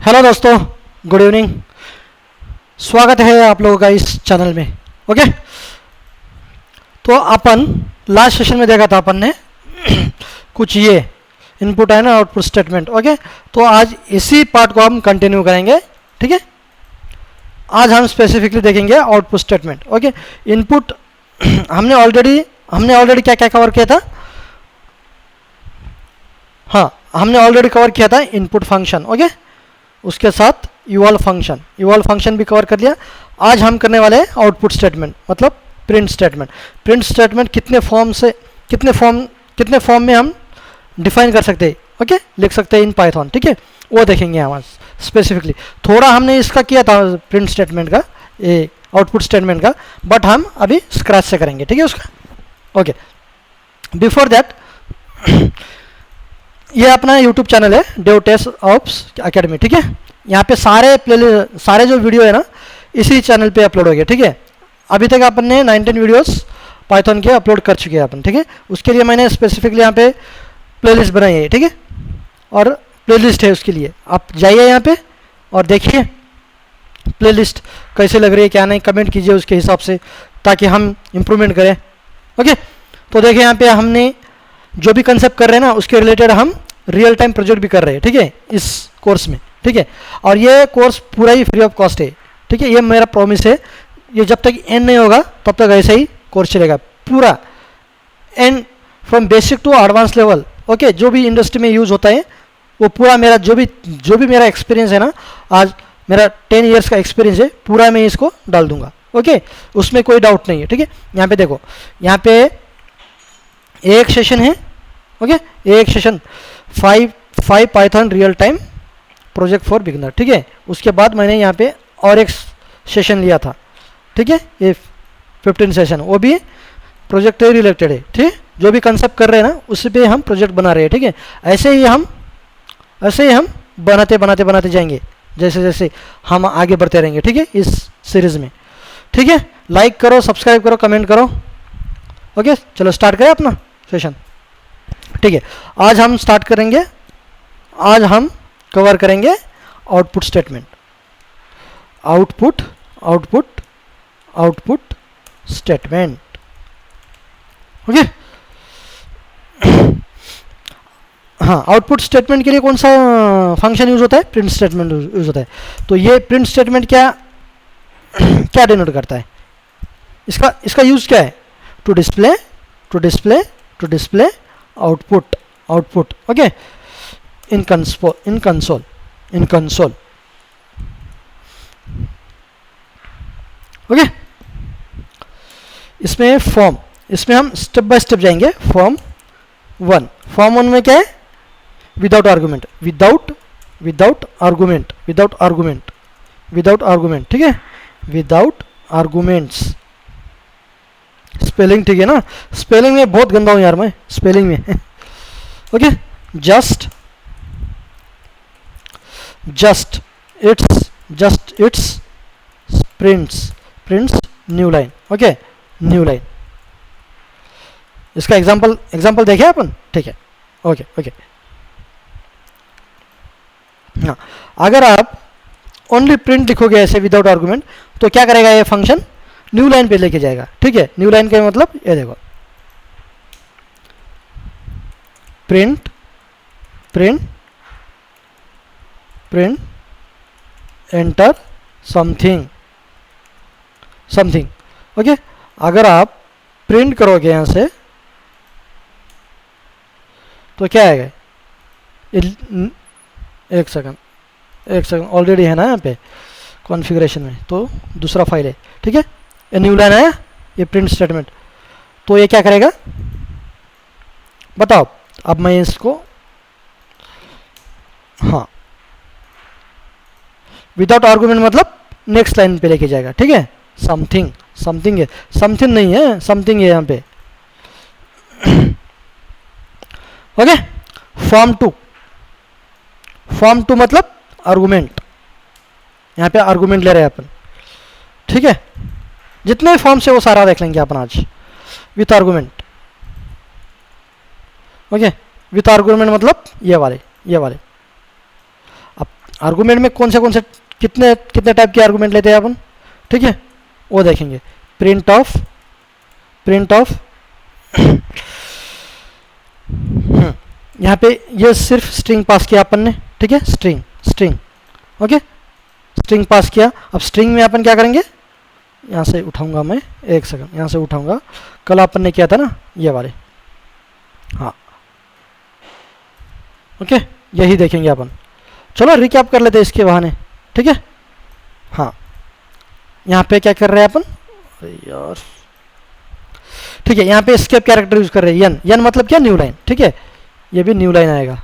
Hello दोस्तों, good evening. स्वागत है आप लोगों का इस चैनल में। ओके, तो अपन लास्ट सेशन में देखा था अपन ने कुछ ये इनपुट है ना, आउटपुट स्टेटमेंट। ओके, तो आज इसी पार्ट को हम कंटिन्यू करेंगे। ठीक है, आज हम स्पेसिफिकली देखेंगे आउटपुट स्टेटमेंट। ओके, इनपुट हमने ऑलरेडी क्या क्या कवर किया था। हाँ, हमने ऑलरेडी कवर किया था इनपुट फंक्शन। ओके, उसके साथ इवॉल्व फंक्शन भी कवर कर लिया। आज हम करने वाले हैं आउटपुट स्टेटमेंट, मतलब प्रिंट स्टेटमेंट। प्रिंट स्टेटमेंट कितने फॉर्म में हम डिफाइन कर सकते हैं, ओके, लिख सकते हैं इन पाइथन। ठीक है, वो देखेंगे हम आज स्पेसिफिकली। थोड़ा हमने इसका किया था प्रिंट स्टेटमेंट का, ये आउटपुट स्टेटमेंट का, बट हम अभी स्क्रैच से करेंगे। ठीक है उसका। ओके, बिफोर दैट ये अपना यूट्यूब चैनल है डेवटेस ऑप्स एकेडमी। ठीक है, यहाँ पे सारे जो वीडियो है ना इसी चैनल पे अपलोड हो गए। ठीक है, अभी तक अपन ने 19 वीडियोस पाइथन के अपलोड कर चुके हैं अपन। ठीक है, उसके लिए मैंने स्पेसिफिकली यहाँ पे प्लेलिस्ट बनाई है। ठीक है, और प्लेलिस्ट है उसके लिए आप जाइए यहाँ पे और देखिए प्लेलिस्ट कैसे लग रही है, क्या नहीं, कमेंट कीजिए उसके हिसाब से, ताकि हम इम्प्रूवमेंट करें। ओके, तो देखिए यहाँ पे हमने जो भी कंसेप्ट कर रहे हैं ना उसके रिलेटेड हम रियल टाइम प्रोजेक्ट भी कर रहे हैं। ठीक है, इस कोर्स में। ठीक है, और ये कोर्स पूरा ही फ्री ऑफ कॉस्ट है। ठीक है, ये मेरा प्रॉमिस है। ये जब तक एंड नहीं होगा तब तक ऐसे ही कोर्स चलेगा पूरा, and from basic to advance level. Okay, जो भी इंडस्ट्री में यूज होता है वो पूरा मेरा जो भी मेरा एक्सपीरियंस है ना, आज मेरा 10 ईयर्स का एक्सपीरियंस है, पूरा मैं इसको डाल दूंगा। ओके, उसमें कोई डाउट नहीं है। ठीक है, यहाँ पे देखो, यहाँ पे एक सेशन है। ओके, एक session 5 Python real time project for beginner. ठीक है, उसके बाद मैंने यहाँ पे और एक सेशन लिया था। ठीक है, ये 15 सेशन, वो भी प्रोजेक्ट रिलेटेड है। ठीक है, जो भी कंसेप्ट कर रहे हैं ना उस पे हम प्रोजेक्ट बना रहे हैं। ठीक है, ऐसे ही हम बनाते जाएंगे जैसे जैसे हम आगे बढ़ते रहेंगे। ठीक है, इस सीरीज में। ठीक है, लाइक करो, सब्सक्राइब करो, कमेंट करो। ओके, चलो स्टार्ट करें अपना सेशन। ठीक है, आज हम कवर करेंगे output statement. Output statement. Okay, हाँ, आउटपुट स्टेटमेंट के लिए कौन सा फंक्शन यूज होता है? प्रिंट स्टेटमेंट यूज होता है। तो ये प्रिंट स्टेटमेंट क्या डिनोट करता है? इसका यूज क्या है? To display output. Okay, in console. Okay, इसमें हम स्टेप बाय स्टेप जाएंगे। फॉर्म वन में क्या है? Without argument. ठीक है, विदाउट आर्गुमेंट्स। स्पेलिंग ठीक है ना? स्पेलिंग में बहुत गंदा हूँ यार मैं स्पेलिंग में। Okay, just it's prints new line. Okay, new line. इसका एग्जांपल देखें अपन। ठीक है, ओके। हाँ, अगर आप ओनली प्रिंट लिखोगे ऐसे विदाउट आर्गुमेंट तो क्या करेगा ये फंक्शन? न्यू लाइन पे लेके जाएगा। ठीक है, न्यू लाइन का मतलब ये देखो, प्रिंट एंटर समथिंग। ओके, अगर आप प्रिंट करोगे यहां से तो क्या आएगा? एक सेकंड ऑलरेडी है ना यहाँ पे कॉन्फ़िगरेशन में, तो दूसरा फाइल है। ठीक है, ये न्यू लाइन आया, ये प्रिंट स्टेटमेंट। तो ये क्या करेगा बताओ? अब मैं इसको, हाँ, विदाउट आर्गुमेंट मतलब नेक्स्ट लाइन पे लेके जाएगा। ठीक है, समथिंग है, समथिंग नहीं है, समथिंग है यहाँ पे। ओके, फॉर्म टू मतलब आर्गुमेंट। यहाँ पे आर्गुमेंट ले रहे हैं अपन। ठीक है, जितने फॉर्म से वो सारा देख लेंगे अपन आज with argument. Okay, with argument मतलब ये वाले। आर्गूमेंट में कौन से कितने कितने टाइप के आर्गूमेंट लेते हैं अपन, ठीक है, वो देखेंगे। प्रिंट ऑफ यहाँ पे ये सिर्फ स्ट्रिंग पास किया अपन ने, ठीक है, स्ट्रिंग ओके, स्ट्रिंग पास किया। अब स्ट्रिंग में अपन क्या करेंगे, यहाँ से उठाऊंगा मैं, एक सेकंड, यहाँ से उठाऊंगा, कल अपन ने किया था ना ये वाले, हाँ ओके, यही देखेंगे अपन। चलो रिकैप कर लेते हैं इसके बहाने, ठीक है। हाँ, यहाँ पे क्या कर रहे हैं अपन, अरे यार, ठीक है, यहाँ पे एस्केप कैरेक्टर यूज कर रहे हैं, एन मतलब क्या, न्यू लाइन, ठीक है, ये भी न्यू लाइन आएगा,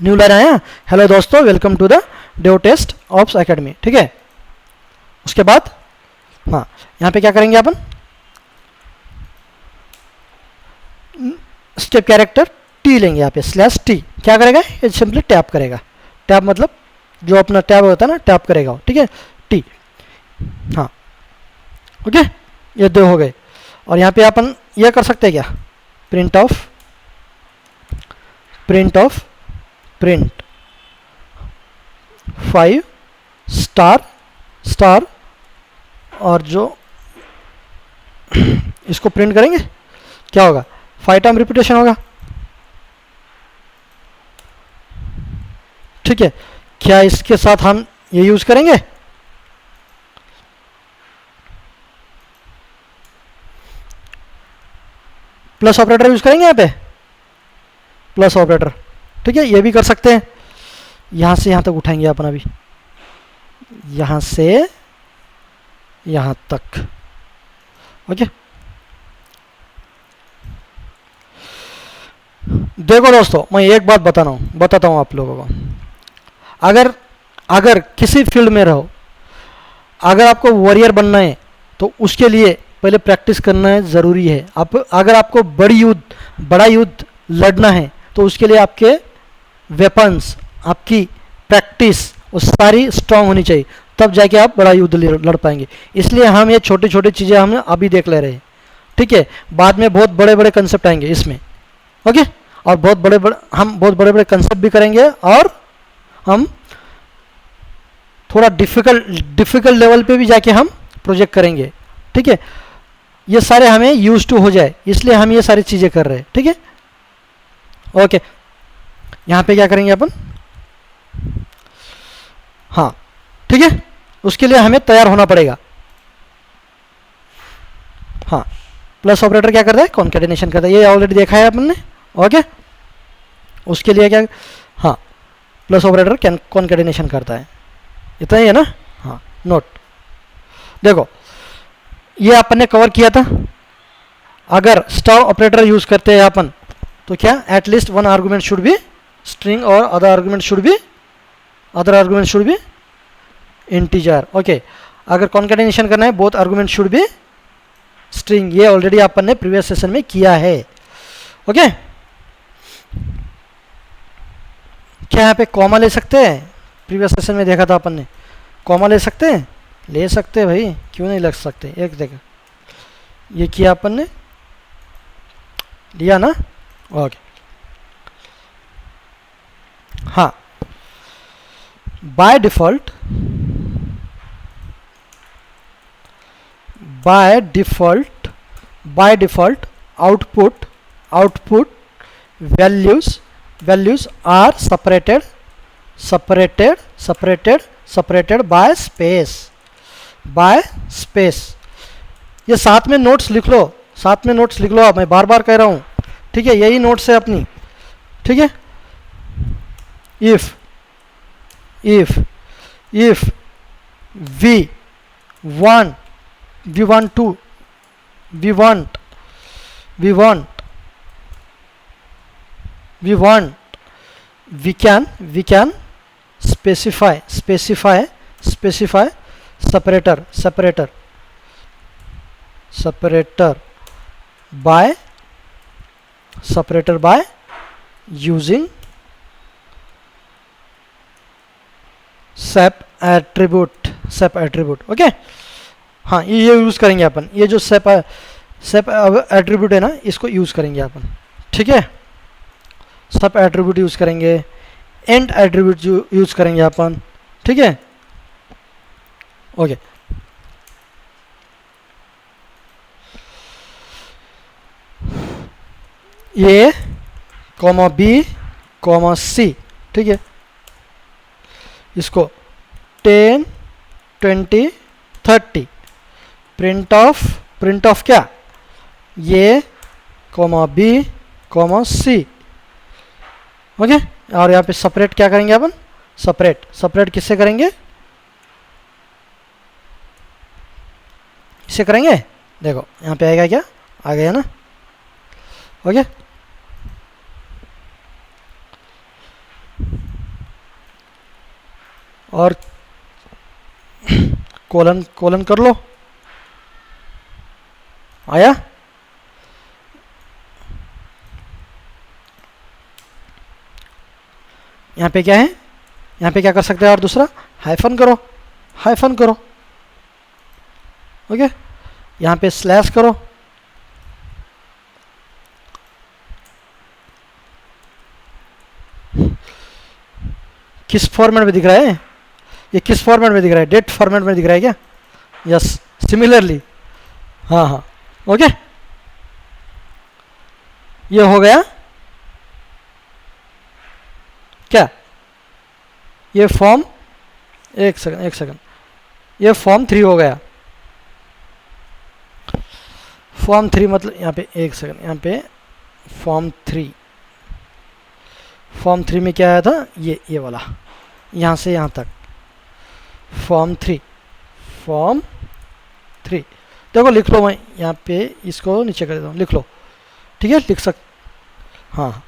न्यू लाइन आया। हेलो दोस्तों, welcome to the dev test ops academy, ठीक है। उसके बाद हाँ, यहाँ पे क्या करेंगे अपन, स्टेप कैरेक्टर टी लेंगे, यहाँ पे स्लैश टी क्या करेगा, ये सिंपली टैप करेगा, टैप मतलब जो अपना टैब होता है ना, टैप करेगा, ठीक है, टी, हाँ ओके, ये दो हो गए। और यहाँ पे अपन ये कर सकते हैं क्या, प्रिंट प्रिंट 5 स्टार और जो इसको प्रिंट करेंगे क्या होगा, 5 टाइम रिपीटेशन होगा, ठीक है। क्या इसके साथ हम ये यूज करेंगे, प्लस ऑपरेटर यूज करेंगे, यहाँ पे प्लस ऑपरेटर, ठीक है, ये भी कर सकते हैं। यहां से यहां तक उठाएंगे अपन, अभी यहां से यहां तक, ओके। देखो दोस्तों, मैं एक बात बताता हूं आप लोगों को, अगर किसी फील्ड में रहो, अगर आपको वॉरियर बनना है तो उसके लिए पहले प्रैक्टिस करना ज़रूरी है। अगर आपको बड़ा युद्ध लड़ना है तो उसके लिए आपके वेपन्स, आपकी प्रैक्टिस वो सारी स्ट्रांग होनी चाहिए, तब जाके आप बड़ा युद्ध लड़ पाएंगे। इसलिए हम ये छोटी छोटी चीज़ें हम अभी देख ले रहे हैं, ठीक है। बाद में बहुत बड़े बड़े कंसेप्ट आएंगे इसमें, ओके, और हम बहुत बड़े बड़े कंसेप्ट भी करेंगे, और हम थोड़ा डिफिकल्ट लेवल पे भी जाके हम प्रोजेक्ट करेंगे, ठीक है। ये सारे हमें यूज टू हो जाए, इसलिए हम ये सारी चीज़ें कर रहे हैं, ठीक है, ओके। यहाँ पे क्या करेंगे अपन, हाँ ठीक है, उसके लिए हमें तैयार होना पड़ेगा। हाँ, प्लस ऑपरेटर क्या करता है, कॉन्केटेनेशन करता है, ये ऑलरेडी देखा है अपन ने, ओके। उसके लिए क्या, हाँ, प्लस ऑपरेटर कॉन्केटेनेशन करता है, इतना ही है ना, हाँ। नोट देखो, ये अपन ने कवर किया था। अगर स्टार ऑपरेटर यूज करते हैं अपन, तो क्या at least one argument should be string और other argument should be integer, okay. अगर कॉन्केटेनेशन करना है, both argument should be string, ये ऑलरेडी अपन ने प्रीवियस सेशन में किया है, ओके। क्या यहाँ पे कॉमा ले सकते हैं, प्रीवियस सेशन में देखा था अपन ने, कॉमा ले सकते हैं, ले सकते हैं भाई, क्यों नहीं लग सकते। एक देखा, ये किया अपन ने, लिया ना, ओके। हाँ, by default output values are separated by space. ये साथ में नोट्स लिख लो, मैं बार बार कह रहा हूँ, ठीक है, यही नोट्स है अपनी, ठीक है। If we want we can specify separator by using sep attribute, okay. हाँ, ये यूज करेंगे अपन, ये जो sep एट्रीब्यूट है ना, इसको यूज करेंगे अपन, ठीक है। सब एट्रीब्यूट यूज करेंगे, एंड एट्रीब्यूट यूज करेंगे अपन, ठीक है। ओके, ए कॉमा बी कॉमा सी, ठीक है। इसको 10 20 30 प्रिंट ऑफ क्या, ए कॉमा बी कॉमा सी, ओके। और यहाँ पे सेपरेट क्या करेंगे अपन, सेपरेट किससे करेंगे, इससे करेंगे। देखो यहाँ पे आएगा क्या, आ गया ना, ओके। और कोलन कर लो, आया। यहाँ पे क्या है, यहाँ पे क्या कर सकते हैं, और दूसरा हाइफन करो, ओके। यहाँ पे स्लैश करो, किस फॉर्मेट में दिख रहा है, ये किस फॉर्मेट में दिख रहा है, डेट फॉर्मेट में दिख रहा है क्या, यस, सिमिलरली, हाँ, ओके। ये हो गया क्या, ये फॉर्म, एक सेकंड, ये फॉर्म 3 हो गया। फॉर्म 3 मतलब यहाँ पे एक सेकंड, यहाँ पे फॉर्म 3 में क्या आया था, ये वाला, यहाँ से यहाँ तक फॉर्म 3 देखो, लिख लो, मैं यहाँ पे इसको नीचे कर देता हूँ, लिख लो, ठीक है, लिख सक, हाँ,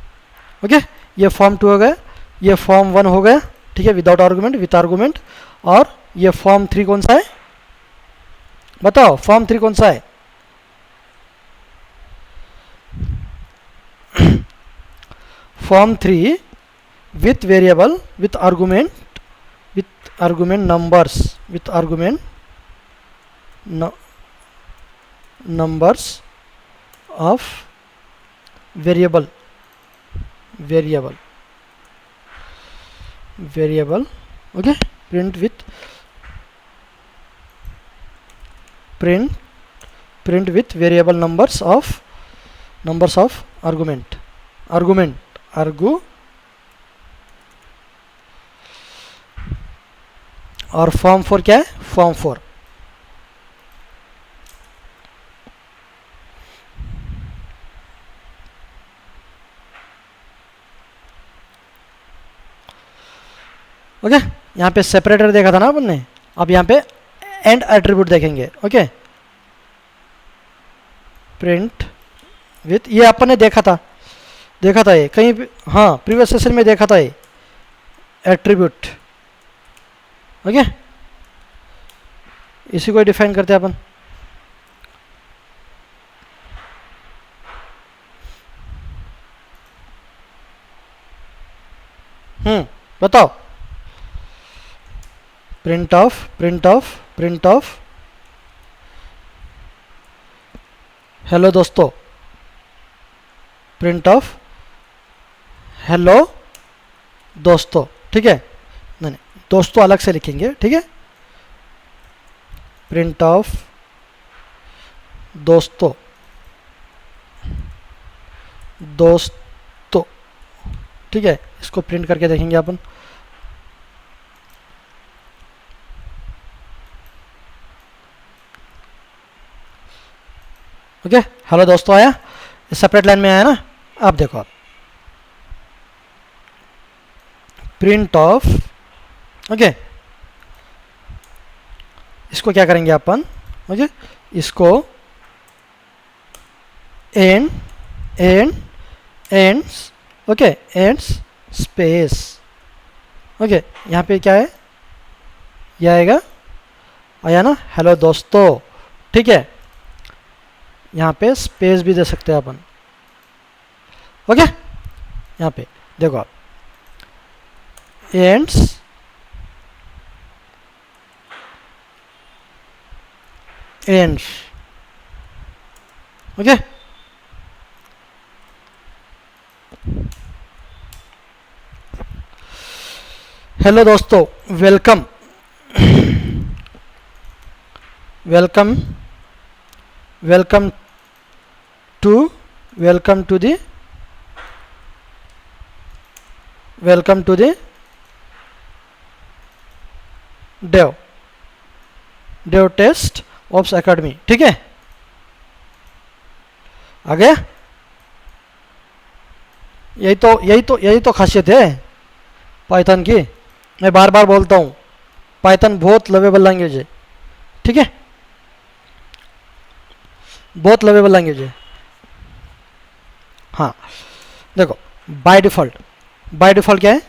ओके। ये फॉर्म 2 हो गया, ये फॉर्म 1 हो गया, ठीक है, विदाउट आर्गूमेंट, विथ आर्गूमेंट। और ये फॉर्म 3 कौन सा है, बताओ, फॉर्म 3 कौन सा है, form 3 with variable, with argument numbers, with argument numbers of variable, okay. Print with variable numbers of argument, और फॉर्म 4 क्या है, फॉर्म 4, ओके। यहाँ पे सेपरेटर देखा था ना अपन ने, अब यहाँ पे एंड एट्रीब्यूट देखेंगे, ओके। प्रिंट विथ, ये अपन ने देखा था ये कहीं पे, हाँ, प्रीवियस सेशन में देखा था ये एट्रीब्यूट, ओके। इसी को डिफाइन करते हैं अपन, बताओ, प्रिंट ऑफ हेलो दोस्तों, प्रिंट ऑफ हेलो दोस्तों, ठीक है, नहीं, दोस्तों अलग से लिखेंगे, ठीक है। प्रिंट ऑफ दोस्तों, ठीक है। इसको प्रिंट करके देखेंगे अपन, ओके। हेलो दोस्तों आया, सेपरेट लाइन में आया ना। अब देखो, आप प्रिंट ऑफ, ओके, इसको क्या करेंगे अपन, ओके, इसको ends, okay, ends space, okay. यहाँ पे क्या है, ये आया ना, हेलो दोस्तों, ठीक है। यहाँ पे स्पेस भी दे सकते हैं अपन, ओके। यहाँ पे देखो आप, एंड्स ओके। हेलो दोस्तों, welcome welcome welcome to welcome to the dev test ops academy. ठीक है, आ गया। यही तो खासियत है पाइथन की। मैं बार बार बोलता हूँ, पाइथन बहुत लवेबल लैंग्वेज है। ठीक है, बहुत लवेबल लैंग्वेज है। हाँ देखो, बाय डिफ़ॉल्ट क्या है?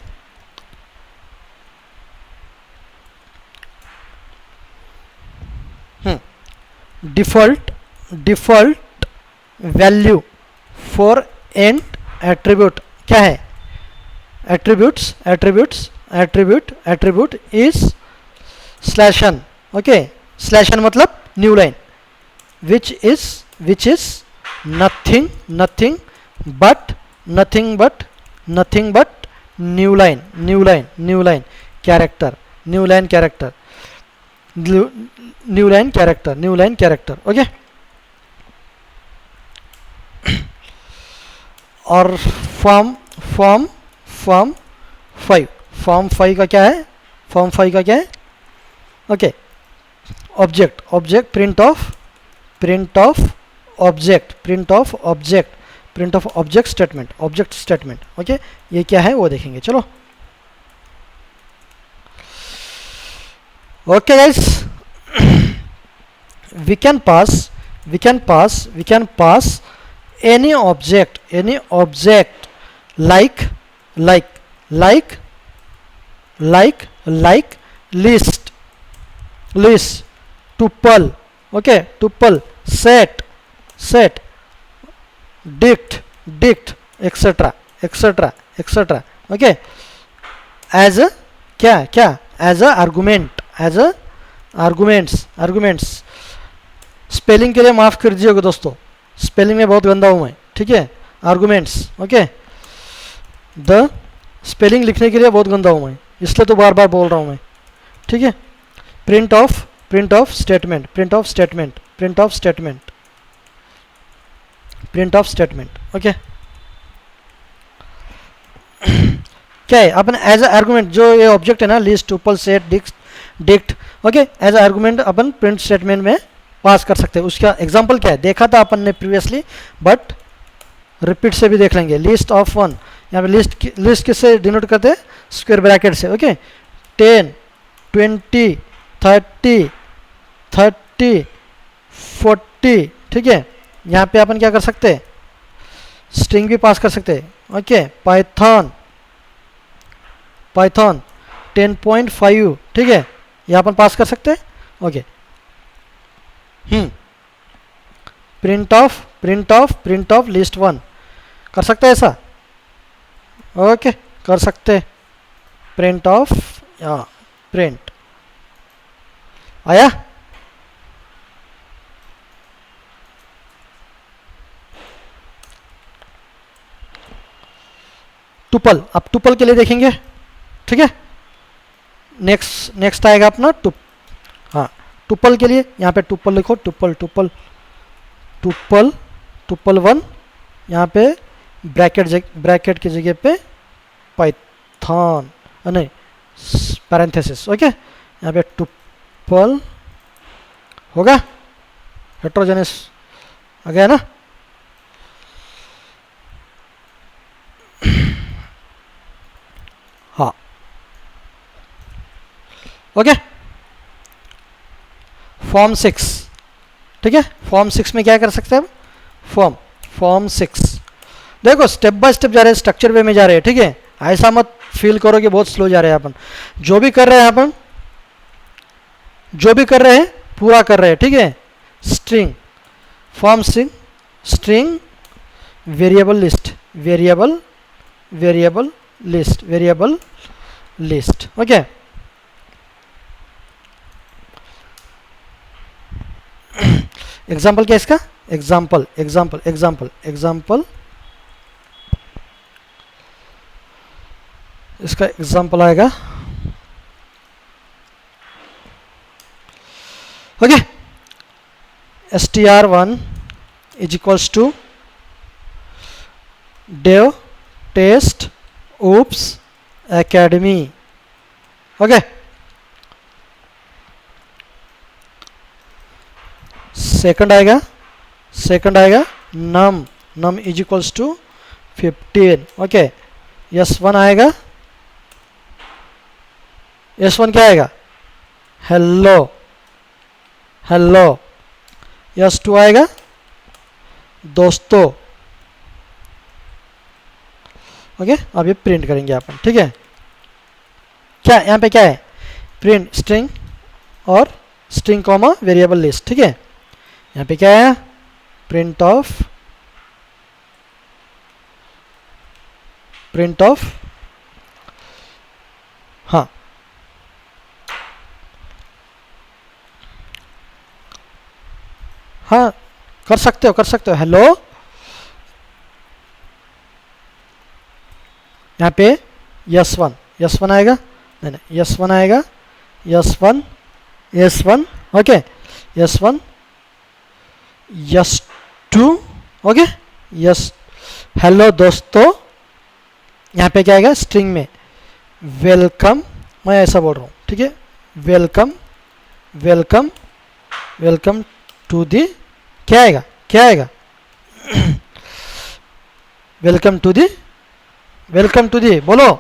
Default value for and attribute क्या है? Attribute is /n। Okay, /n मतलब new line, which is nothing but new line character, okay. और फॉर्म 5 का क्या है? फॉर्म 5 का क्या है? Okay, object print of object statement. Okay, ये क्या है वो देखेंगे। चलो, okay guys, we can pass any object like list, tuple, okay, tuple, set, dict, etc. okay, as a क्या as a arguments। स्पेलिंग के लिए माफ़ कर दीजिएगा दोस्तों, स्पेलिंग में बहुत गंदा हूँ मैं। ठीक है, आर्गुमेंट्स। ओके, द स्पेलिंग लिखने के लिए बहुत गंदा हूँ मैं, इसलिए तो बार बार बोल रहा हूँ मैं। ठीक है, प्रिंट ऑफ स्टेटमेंट। ओके, क्या है? अपन एज अ आर्गुमेंट, जो ये ऑब्जेक्ट है ना, list, tuple, set, dict, okay, as a argument अपन प्रिंट स्टेटमेंट में पास कर सकते हैं। उसका एग्जांपल क्या है देखा था अपन ने प्रीवियसली, बट रिपीट से भी देख लेंगे। लिस्ट ऑफ 1, यहाँ पे लिस्ट किससे डिनोट करते हैं? स्क्वायर ब्रैकेट से। ओके, 10, 20, 30, 40। ठीक है, यहाँ पे अपन क्या कर सकते हैं? स्ट्रिंग भी पास कर सकते हैं। Okay, Python 10.5। ठीक है, यहाँ अपन पास कर सकते हैं। ओके, प्रिंट ऑफ लिस्ट 1 कर सकते हैं ऐसा? ओके, कर सकते। प्रिंट ऑफ प्रिंट आया। टुपल, अब टुपल के लिए देखेंगे। ठीक है, नेक्स्ट आएगा अपना टुपल के लिए। यहाँ पे टुपल लिखो, टुपल 1, यहाँ पे ब्रैकेट की जगह पे पाइथन, नहीं पैरेंथेसिस। ओके, यहाँ पे टुपल होगा, हेट्रोजेनस आ गया ना। हाँ, ओके, फॉर्म 6। ठीक है, फॉर्म 6 में क्या कर सकते हैं हम? फॉर्म 6 देखो, स्टेप बाय स्टेप जा रहे हैं, स्ट्रक्चर वे में जा रहे हैं। ठीक है, ऐसा मत फील करो कि बहुत स्लो जा रहे हैं अपन। जो भी कर रहे हैं अपन, पूरा कर रहे हैं। ठीक है, string, form string, variable list. Okay, example क्या है इसका? एग्जाम्पल इसका एग्जाम्पल आएगा okay, str1 is equals to dev test oops academy. Okay, second आएगा num is equals to 15. Okay, s1 आएगा, s1 क्या आएगा, हेलो, s2 आएगा दोस्तों. ओके, अब ये प्रिंट करेंगे अपन. ठीक है, क्या यहाँ पे क्या है, प्रिंट स्ट्रिंग और स्ट्रिंग कॉमा वेरिएबल लिस्ट. ठीक है, यहाँ पे क्या है, प्रिंट ऑफ हाँ, हाँ कर सकते हो हेलो. यहाँ पे s1 आएगा, नहीं s1 आएगा, s1 okay, s1 s2 okay, hello दोस्तों. यहाँ पे क्या आएगा, स्ट्रिंग में वेलकम, मैं ऐसा बोल रहा हूँ. ठीक है, वेलकम टू दी, क्या आएगा वेलकम टू दी बोलो,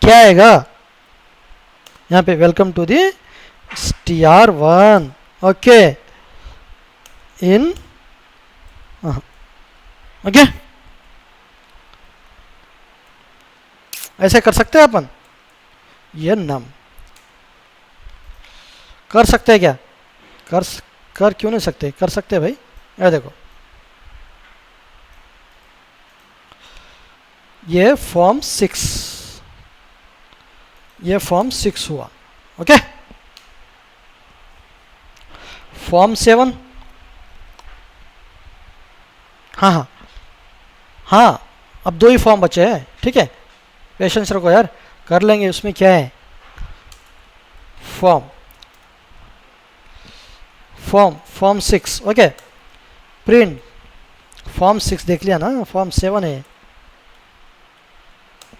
क्या आएगा यहाँ पे, welcome to the str1. Okay, in okay, ऐसे कर सकते हैं अपन. ये नम कर सकते हैं क्या, कर क्यों नहीं सकते, कर सकते हैं भाई. ये देखो, ये फॉर्म 6 हुआ. ओके, फॉर्म 7, हाँ अब 2 ही फॉर्म बचे हैं. ठीक है, पेशेंस रखो यार, कर लेंगे. उसमें क्या है, फॉर्म 6. ओके, प्रिंट फॉर्म 6 देख लिया ना, फॉर्म 7 है.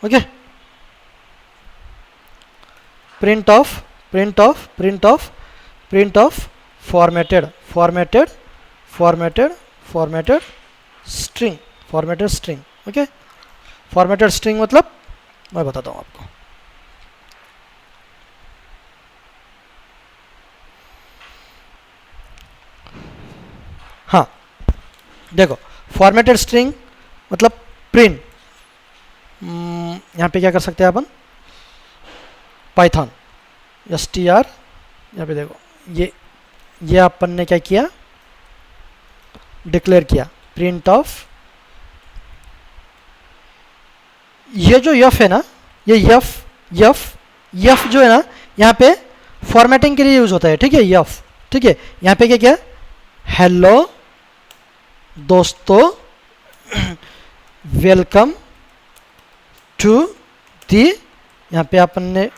Okay, print of formatted string. Okay, formatted string मतलब मैं बताता हूँ आपको. हाँ देखो, फॉर्मेटेड स्ट्रिंग मतलब प्रिंट. यहाँ पे क्या कर सकते हैं अपन, पाइथन str, यहाँ पे देखो, ये अपन ने क्या किया, डिक्लेयर किया प्रिंट ऑफ. ये जो यफ है ना, ये यफ जो है ना, यहाँ पे फॉर्मेटिंग के लिए यूज होता है. ठीक है, यफ. ठीक है, यहाँ पे क्या हेलो दोस्तों, वेलकम टू दी, यहाँ पे अपन ने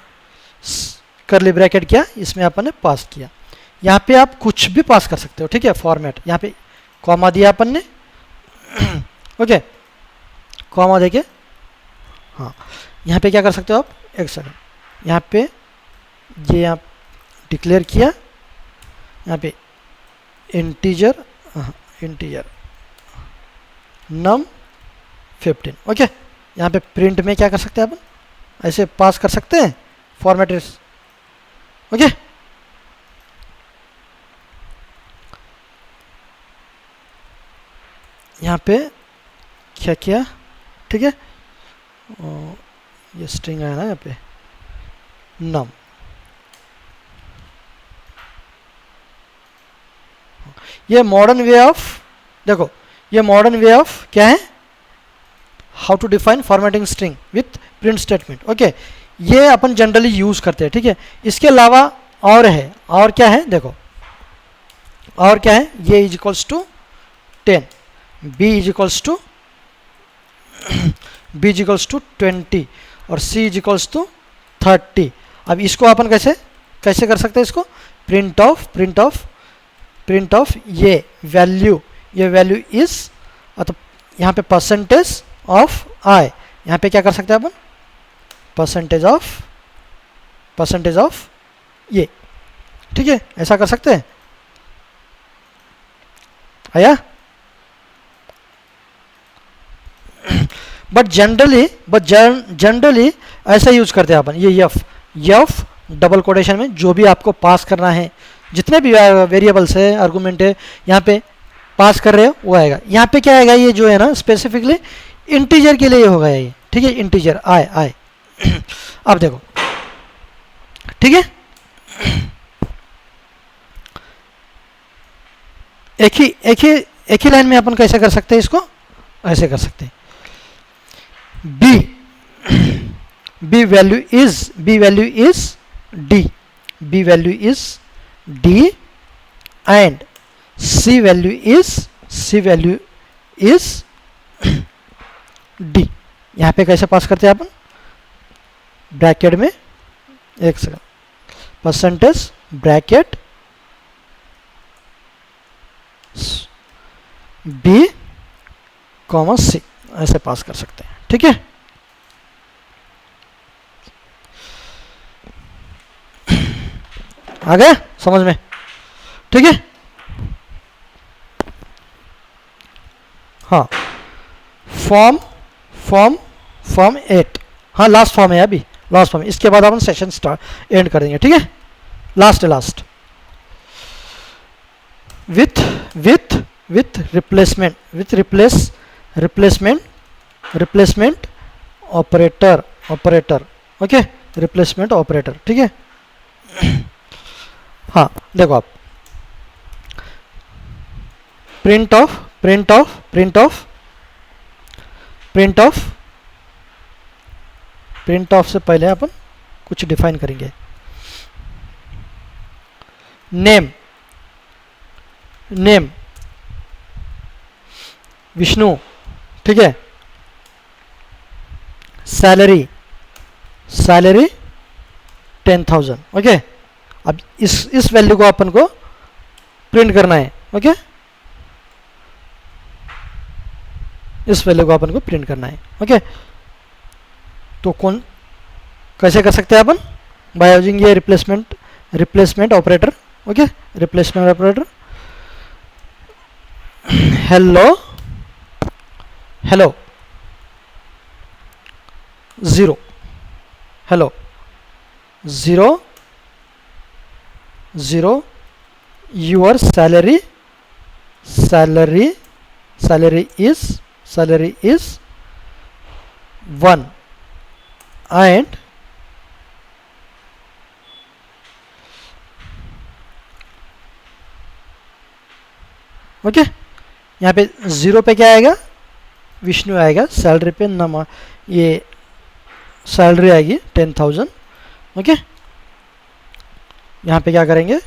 करली ब्रैकेट किया, इसमें अपन ने पास किया. यहाँ पे आप कुछ भी पास कर सकते हो. ठीक है, फॉर्मेट, यहाँ पे कॉमा दिया अपन ने. ओके, कॉमा देके, हाँ यहाँ पे क्या कर सकते हो आप, एक सेकंड, यहाँ पे ये आप डिक्लेयर किया, यहाँ पे इंटीजर num 15. ओके, यहाँ पे प्रिंट में क्या कर सकते हैं अपन, ऐसे पास कर सकते हैं फॉर्मेटेड. ओके, यहाँ पे क्या किया. ठीक है, ये स्ट्रिंग आया ना यहाँ पे, num. ये मॉडर्न वे ऑफ, देखो ये मॉडर्न वे ऑफ क्या है, how to define formatting string with print statement. Okay, ये अपन जनरली यूज करते हैं. ठीक है, इसके अलावा और है, और क्या है देखो, और क्या है, ये is equals to 10, B is equals to 20 और सी इज इक्वल्स टू 30. अब इसको अपन कैसे कर सकते हैं, इसको प्रिंट ऑफ ये वैल्यू इज, तो यहाँ पे परसेंटेज ऑफ आई, यहाँ पे क्या कर सकते हैं अपन, परसेंटेज ऑफ ये, ठीक है, ऐसा कर सकते हैं। आया? बट जनरली ऐसा यूज करते हैं अपन, ये यफ डबल कोटेशन में जो भी आपको पास करना है, जितने भी वेरिएबल्स है, आर्गुमेंट है, यहाँ पे पास कर रहे हो वो आएगा। यहाँ पे क्या आएगा, ये जो है ना स्पेसिफिकली इंटीजर के लिए होगा ये, ठीक है, इंटीजर आई। अब देखो, ठीक है, एक ही लाइन में अपन कैसे कर सकते हैं इसको, ऐसे कर सकते हैं, b value is d and c value is d। यहाँ पे कैसे पास करते हैं अपन, ब्रैकेट में, एक second, percentage bracket b, c, ऐसे पास कर सकते हैं, ठीक है। आ गया समझ में, ठीक है। हाँ, फॉर्म 8, हाँ लास्ट फॉर्म है अभी, लास्ट फॉर्म, इसके बाद अपन सेशन स्टार्ट एंड कर देंगे, ठीक है। Last with replacement operator, okay, replacement operator, ठीक है। हाँ देखो आप, प्रिंट ऑफ से पहले अपन कुछ डिफाइन करेंगे, नेम विष्णु, ठीक है, सैलरी 10,000, ओके। अब इस वैल्यू को अपन को प्रिंट करना है, ओके, इस वैल्यू को अपन को प्रिंट करना है, ओके। तो कैसे कर सकते हैं अपन, बाय यूजिंग ये replacement operator, okay, replacement operator, hello 0 your salary is 1 and okay, यहाँ पे 0 पे क्या आएगा, विष्णु आएगा, सैलरी पे ये सैलरी आएगी 10,000, ओके। यहाँ पे क्या करेंगे,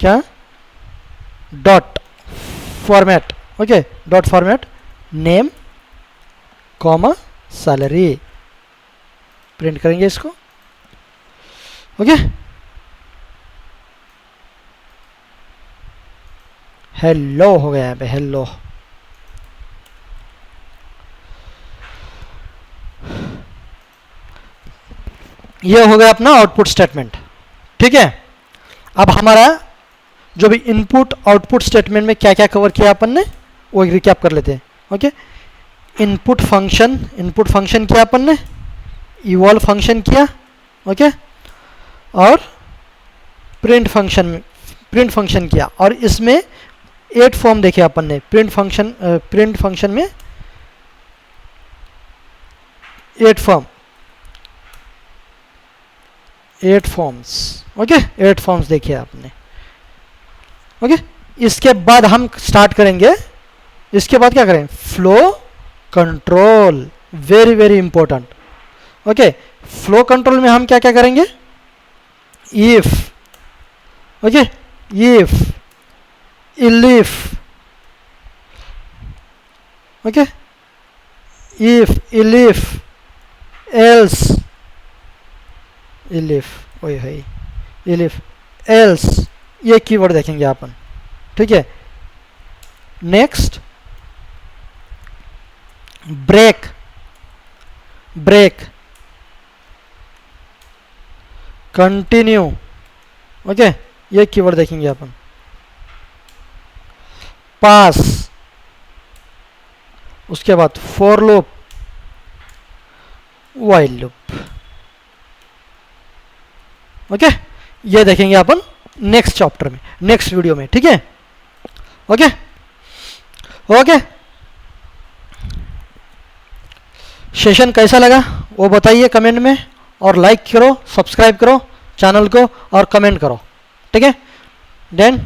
क्या dot format, okay, dot format name comma salary, print करेंगे इसको, ओके। हेलो हो गया यहाँ पे, हेलो, ये हो गया अपना आउटपुट स्टेटमेंट, ठीक है। अब हमारा जो भी इनपुट आउटपुट स्टेटमेंट में क्या क्या कवर किया अपन ने, वो रिकैप कर लेते हैं, ओके। इनपुट फंक्शन किया अपन ने, इवॉल्व फंक्शन किया, ओके, और प्रिंट फंक्शन किया, और इसमें 8 फॉर्म देखे अपन ने, प्रिंट फंक्शन में 8 फॉर्म्स, ओके, 8 फॉर्म्स देखिए आपने, ओके। इसके बाद हम स्टार्ट करेंगे, इसके बाद क्या करें, flow control, very important, okay. Flow control में हम क्या क्या करेंगे, if, okay, if, elif, okay, if, elif, else, elif, ओए है, इफ, एल्स, ये कीवर्ड देखेंगे अपन, ठीक है। Next break, break, continue, okay, ये कीवर्ड देखेंगे अपन। पास, उसके बाद for loop, while loop, okay, ये देखेंगे अपन नेक्स्ट चैप्टर में, नेक्स्ट वीडियो में, ठीक है। ओके ओके, सेशन कैसा लगा वो बताइए कमेंट में, और लाइक करो, सब्सक्राइब करो चैनल को, और कमेंट करो, ठीक है। Then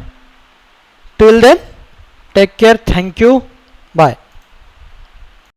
till then take care, thank you, bye.